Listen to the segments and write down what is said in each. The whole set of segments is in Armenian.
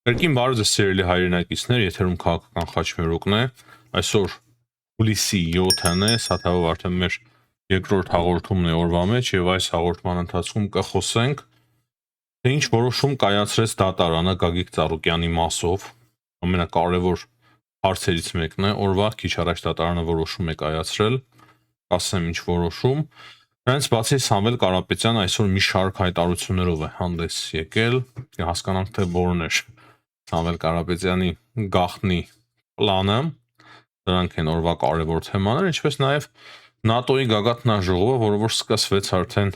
Կրկին բարև ձեզ սիրելի հայրենակիցներ, եթերում քաղաքական խաչմերուկն է։ Այսօր հուլիսի 7-ն է, սաթավով արդեն մեր երկրորդ հաղորդումն է օրվա մեջ եւ այս հաղորդման ընթացքում կխոսենք թե ինչ որոշում կայացրեց դատարանը Գագիկ Ծառուկյանի մասով։ Ամենակարևոր հարցերից մեկն է, օրվա քիչ առաջ դատարանը որոշում է կայացրել, ասեմ ինչ որոշում։ Դրանից բացի Սամվել Կարապետյանը այսօր մի շարք հայտարարություններով է հանդես եկել, հասկանանք թե որն է Սամվել Կարապետյանի գաղտնի պլանը, դրանք են օրվա կարևոր թեմաները, ինչպես նաև ՆԱՏՕ-ի գագաթնաժողովը, որը որ սկսվեց արդեն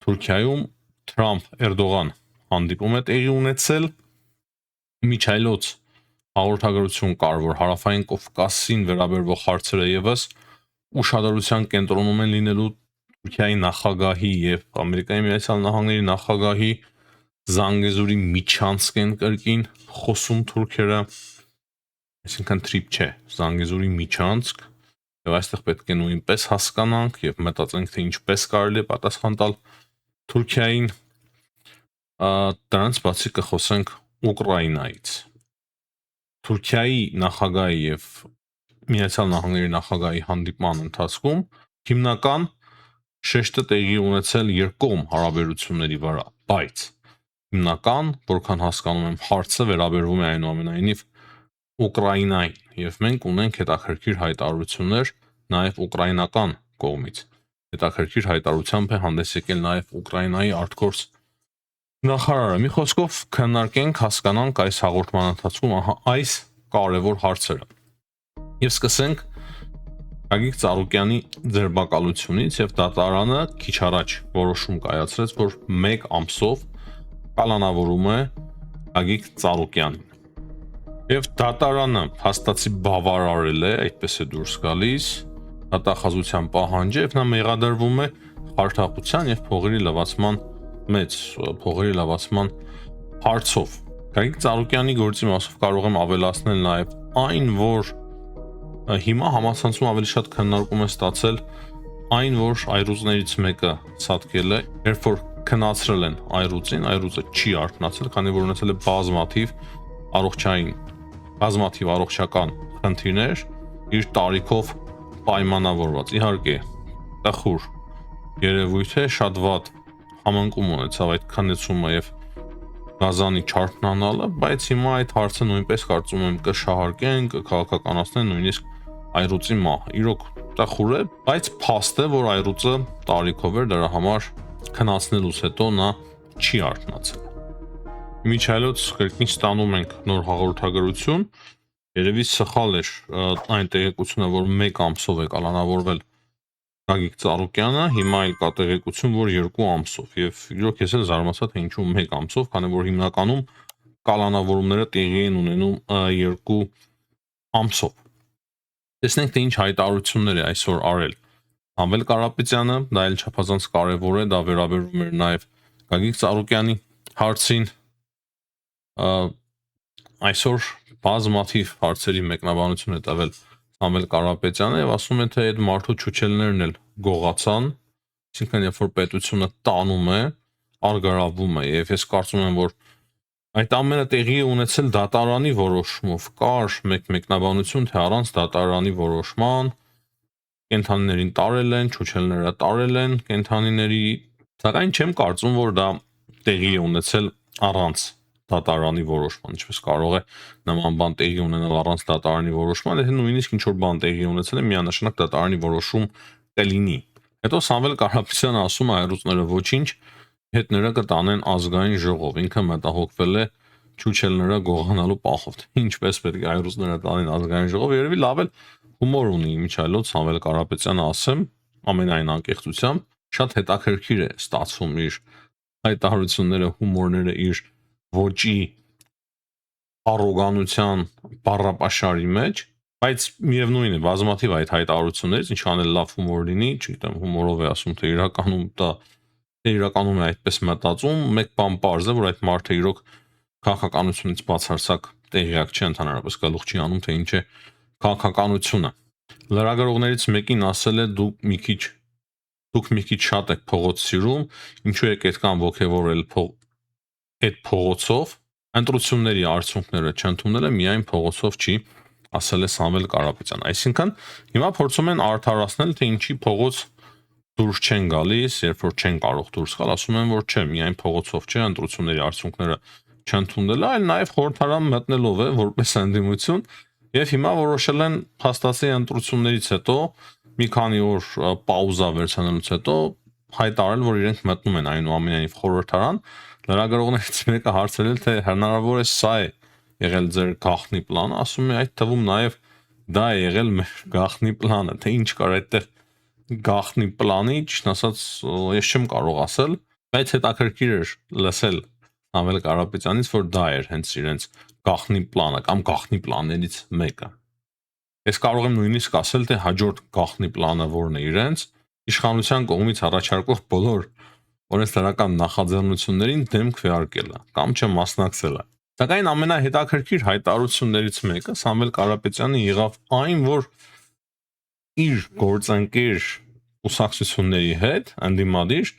Թուրքիայում, Թրամփ-Էրդողան հանդիպում է տեղի ունեցել, միջայլոց հաղորդագրություն կար, որ հարավային Կովկասին վերաբերող հարցերը եւս ուշադրության կենտրոնում են լինելու Թուրքիայի նախագահի եւ Ամերիկայի Միացյալ Նահանգների նախագահի Զանգեզուրի միջանցք են կրկին խոսում թուրքերը, այսինքն թրիփ չէ, Զանգեզուրի միջանցք, եւ այստեղ պետք է նույնպես հասկանանք եւ մտածենք, թե ինչպես կարելի է պատասխան տալ Թուրքիային։ Դրանից բացի կխոսենք Ուկրաինայից։ Թուրքիայի նախագահի եւ Միացյալ Նահանգների նախագահի հանդիպման ընթացքում հիմնական շեշտը տեղի ունեցել երկկողմ հարաբերությունների վրա, բայց հիմնական, որքան հասկանում եմ, հարցը վերաբերվում է այնուամենայնիվ Ուկրաինային եւ մենք ունենք հետաքրքիր հայտարարություններ նաեւ ուկրաինական կողմից։ Հետաքրքիր հայտարարությամբ է հանդես եկել նաեւ Ուկրաինայի արտգործ նախարարը։ Մի խոսքով քննարկենք, հասկանանք այս հաղորդման ընթացքում այս կարևոր հարցերը։ Եվ սկսենք Գագիկ Ծառուկյանի ձերբակալությունից եւ դատարանը քիչ առաջ որոշում կայացրեց, որ 1 ամսով կալանավորում է Գագիկ Ծառուկյանին։ Եվ դատարանը հաստատի բավարարել է, այդպես է դուրս գալիս, դատախազության պահանջը եւ նա մեղադրվում է խարդախության եւ փողերի լվացման հարցով։ Գագիկ Ծառուկյանի գործի մասով կարող եմ ավելացնել նաեւ այն, որ հիմա համացանցում ավելի շատ քննարկում է ստացել այն, որ այրուծներից մեկը ցատկել է, երբ որ քննացրել են այրուծին, այրուծը չի արթնացել, քանի որ ունեցել է բազմաթիվ առողջական խնդիրներ, իր տարիքով պայմանավորված։ Իհարկե, տխուր երևույթ է, շատ վատ համընկում ունեցավ այդ քննեցումը եւ գազանի չարթնանալը, բայց հիմա այդ հարցը նույնպես կարծում եմ կշահարկեն, կքաղաքականացնեն նույնիսկ այրուծի մահը։ Իրոք տխուր է, բայց փաստ է, որ այրուծը տարիքով էր, դրա համար քննացնելուց հետո նա չի արթնացել։ Միջայլոց կրկին ստանում ենք նոր հաղորդագրություն, երևի սխալ էր այն տեղեկությունը, որ 1 ամսով է կալանավորվել Գագիկ Ծառուկյանը, հիմա այլ կա տեղեկություն, որ 2 ամսով, եւ իրոք ես էլ զարմացա, թե ինչու 1 ամսով, քանի որ հիմնականում կալանավորումները տեղի են ունենում 2 ամսով։ Տեսնենք, թե ինչ հայտարարություններ է այսօր արել Սամվել Կարապետյանը, դա էլ չափազանց կարևոր է, դա վերաբերվում է նաեւ Գագիկ Ծառուկյանի հարցին։ Այսօր բազմաթիվ հարցերի մեկնաբանություն է տվել Սամվել Կարապետյանը եւ ասում է, թե այդ մարդու ճուճելներն էլ գողացան, այսինքն երբ որ պետությունը տանում է, արգարավում է եւ ես կարծում եմ, որ այդ ամենը տեղի է ունեցել դատարանի որոշումով, կար մեկ մեկնաբանություն, թե առանց դատարանի որոշման կենթանիներին տարել են, ճուճելները տարել են կենթանիների, սակայն չեմ կարծում, որ դա տեղի է ունեցել առանց դատարանի որոշման, ինչպես կարող է նման բան տեղի ունենալ առանց դատարանի որոշման, եթե նույնիսկ ինչ որ բան տեղի ունեցել է, միանշանակ դատարանի որոշում կլինի։ Հետո Սամվել Կարապետյանը ասում է այրուծները ոչինչ, հետները կտանեն ազգային ժողով, ինքը մտահոգվել է ճուճելները գողանալու պահով, ինչպես պետք է այրուծները տանեն ազգային ժողով, երևի լավ էլ հումոր ունի միջայլոց Սամվել Կարապետյանը, ասեմ, ամենայն անկեղծությամբ, շատ հետաքրքիր է ստացվում իր հայտարարությունները, հումորները իր ոճի առոգանության բառապաշարի մեջ, բայց միևնույն է, բազմաթիվ այդ հայտարարություններից ինչքան էլ լավ հումոր լինի, չգիտեմ, հումորով է ասում, թե իրականում է այդպես մտածում, մեկ բան պարզ է, որ այդ մարդը իրոք քաղաքականությունից բացարձակ տեղյակ չէ, ընդհանրապես գլուխ չի անում, թե ինչ է քաղաքականությունը։ Լրագրողներից մեկին ասել է դուք մի քիչ շատ եք փողոց սիրում, ինչու եք այդքան ոգևորել այդ փողոցով, ընտրությունների արդյունքները չընդունելը միայն փողոցով չի, ասել է Սամվել Կարապետյան։ Այսինքն հիմա փորձում են արդարացնել, թե ինչի փողոց դուրս չեն գալիս, երբ որ չեն կարող դուրս գալ, ասում են, որ չէ, միայն փողոցով չէ, ընտրությունների արդյունքները չընդունելը, այլ նաև խորհրդարան մտնելով է որպես ընդդիմություն, եւ հիմա որոշել են փաստացի ընտրություններից հետո մի քանի օր պաուզա վերցնելուց հետո հայտարարել, որ իրենք մտնում են այնուամենայնիվ խորհրդարան։ Լրագրողներից մեկը հարցրել, թե հնարավոր է սա է եղել ձեր գաղտնի պլանը, ասում է այդ թվում նաև դա է եղել մեր գաղտնի պլանը, թե ինչ կար այդտեղ գաղտնի պլանի, ճիշտ ասած ես չեմ կարող ասել, բայց հետաքրքիր էր լսել Սամվել Կարապետյանից, որ դա էր հենց իրենց գաղտնի պլանը կամ գաղտնի պլաններից մեկը։ Ես կարող եմ նույնիսկ ասել, թե հաջորդ գաղտնի պլանը որն է իրենց իշխանության կողմից առաջարկող բոլոր օրենսդրական նախաձեռնություններին դեմք վեարկելը կամ չմասնակցելը։ Սակայն ամենահետաքրքիր հայտարարություններից մեկը Սամվել Կարապետյանը եղավ այն, որ իր գործընկեր ուսակցությունների հետ ընդդիմադիր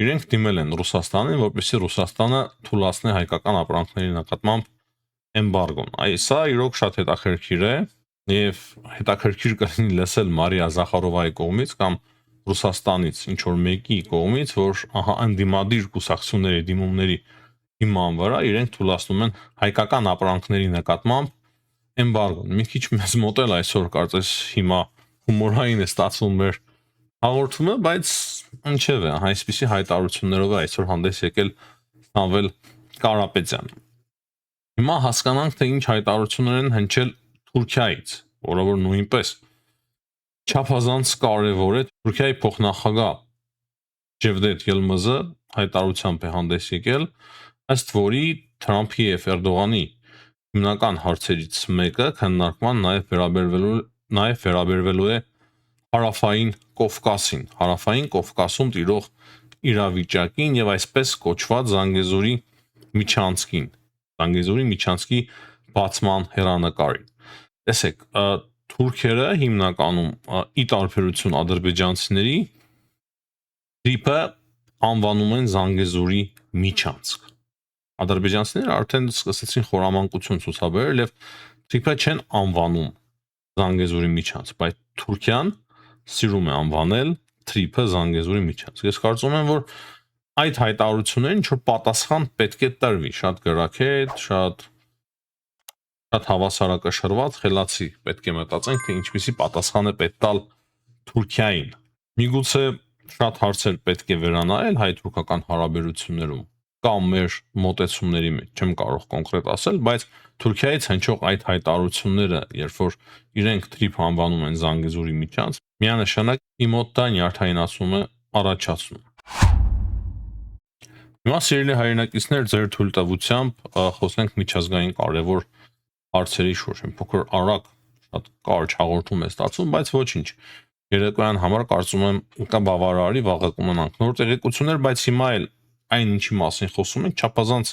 իրենք դիմել են Ռուսաստանին, որպեսզի Ռուսաստանը թույլատնի հայկական ապրանքների նկատմամբ էմբարգոն։ Սա իրոք շատ հետաքրքիր է եւ հետաքրքիր կլինի լսել Մարիա Զախարովայի կողմից կամ Ռուսաստանից ինչ որ մեկի կողմից, որ ահա ընդդիմադիր կուսակցությունների դիմումների հիման վրա իրենք թույլատնում են հայկական ապրանքների նկատմամբ էմբարգոն։ Մի քիչ մեզ մոտ էլ այսօր կարծես հիմա հումորային է ստացվում մեր հաղորդումը, բայց ինչև է, այսպիսի հայտարարություններով է այսօր հանդես եկել Սամվել Կարապետյանը։ Հիմա հասկանանք, թե ինչ հայտարարություններ են հնչել Թուրքիայից, որը որ նույնպես չափազանց կարևոր է։ Թուրքիայի փոխնախագահ Ջևդետ Ելմազը հայտարարությամբ է հանդես եկել, ըստ որի Թրամփի եւ Էրդողանի հիմնական հարցերից մեկը քննարկման նաև վերաբերվելու է Հարավային Կովկասին, Հարավային Կովկասում տիրող իրավիճակին եւ այսպես կոչված Զանգեզուրի միջանցքին, Զանգեզուրի միջանցքի բացման հերանեկարին։ Տեսեք, թուրքերը հիմնականում ի տարբերություն ադրբեջանցիների Թրիփը անվանում են Զանգեզուրի միջանցք։ Ադրբեջանցիները արդեն սկսեցին խորամանկություն ցուցաբերել եւ Թրիփը չեն անվանում Զանգեզուրի միջանցք, բայց Թուրքիան սիրում է անվանել Թրիփը Զանգեզուրի միջանցք։ Ես կարծում եմ, որ այդ հայտարարություններին ինչ որ պատասխան պետք է տրվի, շատ գրաքետ, շատ հավասարակշռված, խելացի պետք է մտածենք, թե ինչպիսի պատասխան է պետք տալ Թուրքիային։ Միգուցե շատ հարցեր պետք է վերանայել հայ-թուրքական հարաբերություններում կամ մեր մոտեցումների մեջ, չեմ կարող կոնկրետ ասել, բայց Թուրքիայից հնչող այդ հայտարարությունները, երբ որ իրենք Թրիփ անվանում են Զանգեզուրի միջանցք, միանշանակ իմոտ դա նյարդայնացում է առաջացնում։ Հիմա սիրելի հայրենակիցներ, ձեր թույլտվությամբ խոսենք միջազգային կարևոր հարցերի շուրջ։ Փոքր արագ շատ կարճ հաղորդում է ստացվում, բայց ոչինչ։ Երեկոյան համար կարծում եմ կա բավարարի վաղը կունենանք նոր տեղեկություններ, բայց հիմա էլ այն ինչի մասին խոսում ենք չափազանց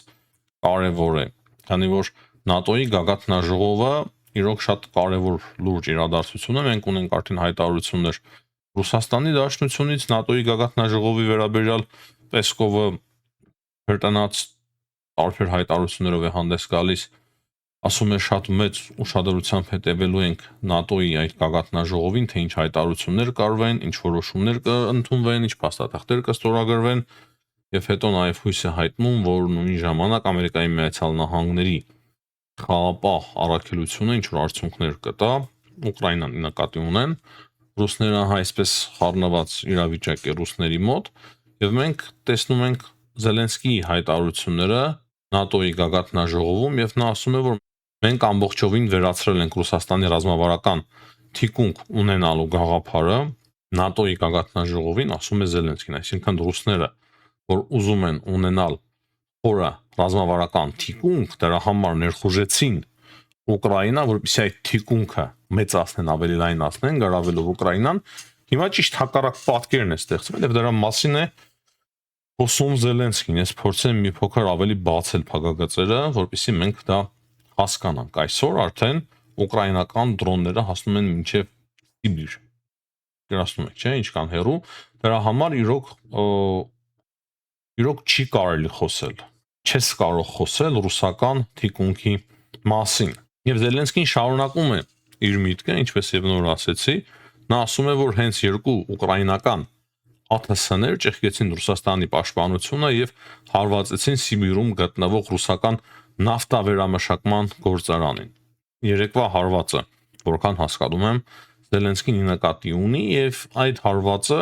կարևոր է, քանի որ ՆԱՏՕ-ի գագաթնաժողովը իրոք շատ կարևոր լուրջ իրադարձություն է, մենք ունենք արդեն հայտարարություններ Ռուսաստանի Դաշնությունից, ՆԱՏՕ-ի գագաթնաժողովի վերաբերյալ Պեսկովը հրտանած տարբեր հայտարարություններով է հանդես գալիս, ասում է շատ մեծ ուշադրությամբ հետևելու ենք ՆԱՏՕ-ի այդ գագաթնաժողովին, թե ինչ հայտարարություններ կարվեն, ինչ որոշումներ կընդունվեն, ինչ փաստաթղթեր կստորագրվեն, եւ հետո նաեւ հույս է հայտնում, որ նույն ժամանակ Ամերիկայի Միացյալ Նահանգների խաղապահ առաքելությունը ինչ որ արդյունքներ կտա, Ուկրաինան նկատի ունեն, ռուսները այսպես խառնված իրավիճակ է ռուսների մոտ, եւ մենք տեսնում ենք Զելենսկիի հայտարարությունները ՆԱՏՕ-ի գագաթնաժողովում, եւ նա ասում է, որ մենք ամբողջովին վերացրել ենք Ռուսաստանի ռազմավարական թիկունք ունենալու գաղափարը ՆԱՏՕ-ի գագաթնաժողովին, ասում է Զելենսկին, այսինքն ռուսները, որ ուզում են ունենալ խորը ռազմավարական թիկունք, դրա համար ներխուժեցին Ուկրաինա, որպեսզի այդ թիկունքը մեծացնեն, ավելի լայնացնեն, գրավելով Ուկրաինան, հիմա ճիշտ հակառակ պատկերն է ստեղծվել եւ դրա մասին է խոսում Զելենսկին։ Ես փորձեմ մի փոքր ավելի բացել փակագծերը, որպեսզի մենք դա հասկանանք։ Այսօր արդեն ուկրաինական դրոնները հասնում են մինչև Սիբիր։ Գրասնում եք, չէ՞, ինչքան հեռու։ Դրա համար իրոք չի կարելի խոսել։ չես կարող խոսել ռուսական թիկունքի մասին։ Եվ Զելենսկին շարունակում է իր միտքը, ինչպես եւ նոր ասեցի, նա ասում է, որ հենց երկու ուկրաինական ԱԹՍ-ներ ճեղքեցին Ռուսաստանի պաշտպանությունը եւ հարվածեցին Սիբիրում գտնվող ռուսական նավթավերամշակման գործարանին։ Երեկվա հարվածը, որքան հասկանում եմ, Զելենսկին նկատի ունի եւ այդ հարվածը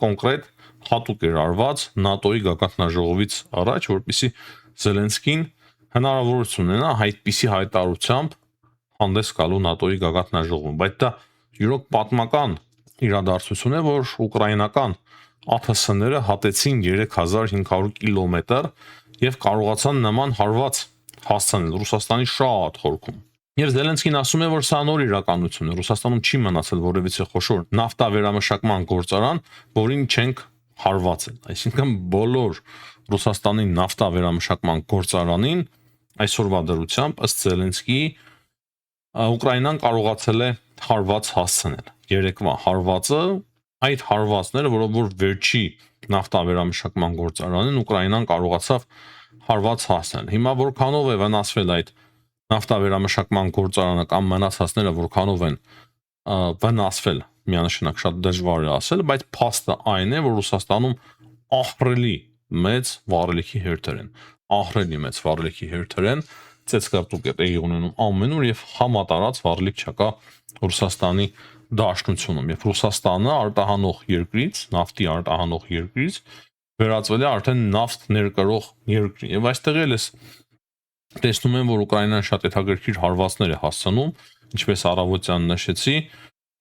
կոնկրետ հատուկ էր արված ՆԱՏՕ-ի գագաթնաժողովից առաջ, որպեսզի Զելենսկին հնարավորություն ունենա այդպիսի հայտարարությամբ հանդես գալու ՆԱՏՕ-ի գագաթնաժողովում, բայց դա յուրոք պատմական իրադարձություն է, որ ուկրաինական ԱԹՍ-ները հատեցին 3500 կիլոմետր եւ կարողացան նման հարված հասցնել Ռուսաստանի շատ խորքում։ Եվ Զելենսկին ասում է, որ սա նոր իրականություն է, Ռուսաստանում չի մնացել որևիցե խոշոր նավթավերամշակման գործարան, որին չենք հարվածել։ Այսինքն բոլոր Ռուսաստանի նավթավերամշակման գործարանին այսօրվա դրությամբ ըստ Զելենսկիի Ուկրաինան կարողացել է հարված հասցնել։ Երեկվա հարվածը, այդ հարվածները, որ վերջի նավթավերամշակման գործարանին Ուկրաինան կարողացավ հարված հասնել։ Հիմա որքանով է վնասվել այդ նավթավերամշակման գործարանը կամ մնացածները որքանով են վնասվել, միանշանակ շատ դժվար է ասել, բայց փաստը այն է, որ Ռուսաստանում ահռելի մեծ վառելիքի հերթեր են։ Ահռելի մեծ վառելիքի հերթեր են, ծեծկարտուկ է տեղի ունենում ամենուր եւ համատարած վառելիք չկա Ռուսաստանի դաշնությունում։ Եվ Ռուսաստանը արտահանող երկրից, նավթի արտահանող երկրից վերածվել է արդեն նավթ ներկրող երկրի։ Եվ այստեղ էլ է տեսնում եմ, որ Ուկրաինան շատ հետաքրքիր հարվածներ է հասցնում, ինչպես առավոտյան նշեցի,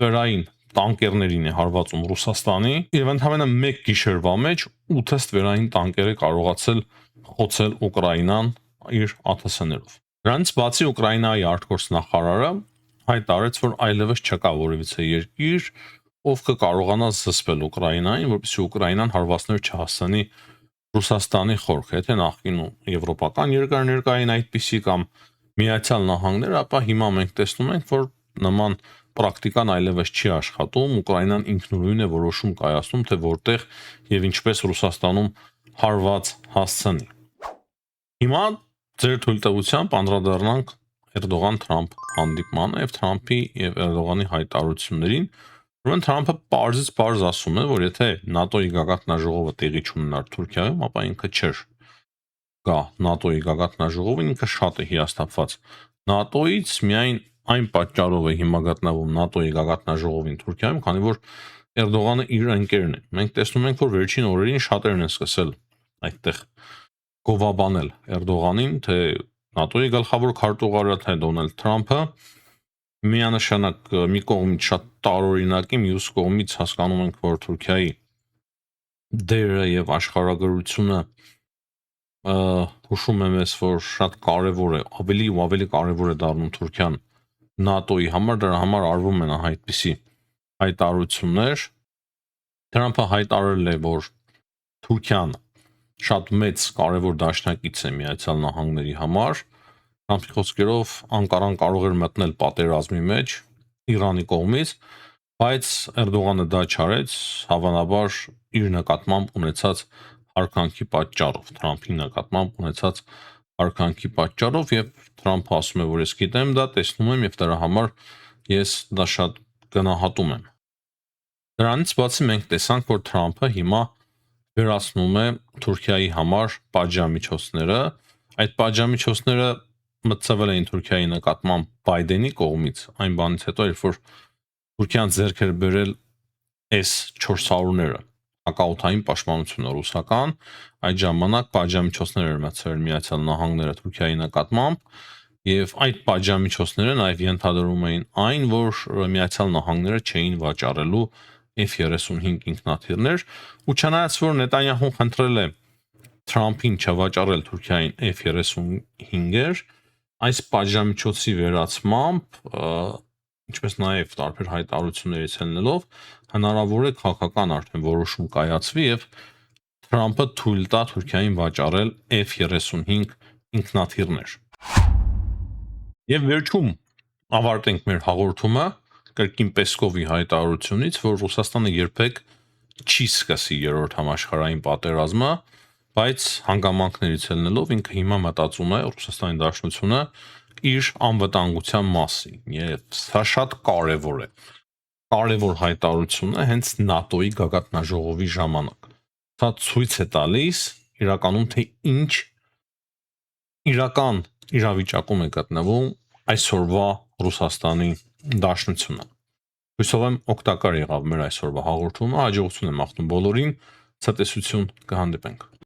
վերային տանկերներին է հարվածում Ռուսաստանի եւ ընդհանրապես մեկ գիշերվա մեջ 8 ըստ վերային տանկեր է կարողացել խոցել Ուկրաինան իր ԱԹՍ-ներով։ Դրանից բացի Ուկրաինայի արտգործնախարարը հայտարարեց, որ այլևս չկա որևիցե երկիր, ով կկարողանա զսպել Ուկրաինային, որպեսզի Ուկրաինան հարվածներ չհասցնի Ռուսաստանի խորքը, եթե նախկինում եվրոպական երկրներ կային այդպիսի կամ Միացյալ Նահանգները, ապա հիմա մենք տեսնում ենք, որ նման պրակտիկան այլևս չի աշխատում, Ուկրաինան ինքնուրույն է որոշում կայացնում, թե որտեղ եւ ինչպես Ռուսաստանում հարված հասցնի։ Հիմա ձեր թույլտվությամբ անդրադառնանք Էրդողան-Թրամփ հանդիպմանը եւ Թրամփի եւ Էրդողանի հայտարարություններին, որոնց Թրամփը պարզից պարզ ասում է, որ եթե ՆԱՏՕ-ի գագաթնաժողովը տեղի չունենար Թուրքիայում, ապա ինքը չէր գա ՆԱՏՕ-ի գագաթնաժողովին, ինքը շատ է հիասթափված ՆԱՏՕ-ից, միայն այն պատճառով է հիմա գտնվում ՆԱՏՕ-ի գագաթնաժողովին Թուրքիայում, քանի որ Էրդողանը իր ընկերն է։ Մենք տեսնում ենք, որ վերջին օրերին շատերն են սկսել այդտեղ գովաբանել Էրդողանին, թե ՆԱՏՕ-ի գլխավոր քարտուղարը, թե Դոնալդ Թրամփը միանշանակ մի կողմից շատ տարօրինակ է, մյուս կողմից հասկանում ենք, որ Թուրքիայի դերը եւ աշխարհագրությունը հուշում եմ ես, որ շատ կարևոր է, ավելի ու ավելի կարևոր է դառնում Թուրքիան ՆԱՏՕ-ի համար, դրա համար արվում են այդպիսի հայտարարություններ։ Թրամփը հայտարարել է, որ Թուրքիան շատ մեծ կարևոր դաշնակից է Միացյալ Նահանգների համար։ Թրամփի խոսքերով Անկարան կարող էր մտնել պատերազմի մեջ Իրանի կողմից, բայց Էրդողանը դա չարեց, հավանաբար իր նկատմամբ ունեցած հարկանքի պատճառով, Թրամփի նկատմամբ ունեցած հարկանքի պատճառով, եւ Թրամփը ասում է, որ ես գիտեմ դա, տեսնում եմ եւ դրա համար ես դա շատ գնահատում եմ։ Դրանից բացի մենք տեսանք, որ Թրամփը հիմա վերացնում է Թուրքիայի համար պատժամիջոցները։ Այդ պատժամիջոցները մտցվել էին Թուրքիայի նկատմամբ Բայդենի կողմից, այն բանից հետո, երբ որ Թուրքիան ձեռք էր բերել S-400-ները, հակաօդային պաշտպանությունը ռուսական, այդ ժամանակ պատժամիջոցներ էր մտցրել Միացյալ Նահանգները Թուրքիայի նկատմամբ, եւ այդ պատժամիջոցները նաեւ ենթադրում էին այն, որ Միացյալ Նահանգները չէին վաճառելու F-35 ինքնաթիռներ, ու չնայած որ Նետանյահուն խնդրել է Թրամփին չվաճառել Թուրքիային F-35-եր, այս պատժամիջոցի վերացմամբ, ինչպես նաև տարբեր հայտարարություններից ելնելով, հնարավոր է քաղաքական արդեն որոշում կայացվի եւ Թրամփը թույլ տա Թուրքիային վաճառել F-35 ինքնաթիռներ։ Եվ վերջում ավարտենք մեր հաղորդումը կրկին Պեսկովի հայտարարությունից, որ Ռուսաստանը երբեք չի սկսի երրորդ համաշխարհային պատերազմը բայց հանգամանքներից ելնելով ինքը հիմա մտածում է Ռուսաստանի Դաշնությունը իր անվտանգության մասին եւ սա շատ կարեւոր է։ Կարևոր հայտարարություն է հենց ՆԱՏՕ-ի գագաթնաժողովի ժամանակ։ Սա ցույց է տալիս իրականում թե ինչ իրական իրավիճակում է գտնվում այսօրվա Ռուսաստանի Դաշնությունը։ Հույսով եմ օգտակար եղավ մեր այսօրվա հաղորդումը, հաջողություն եմ մաղթում բոլորին, ցտեսություն, կհանդիպենք։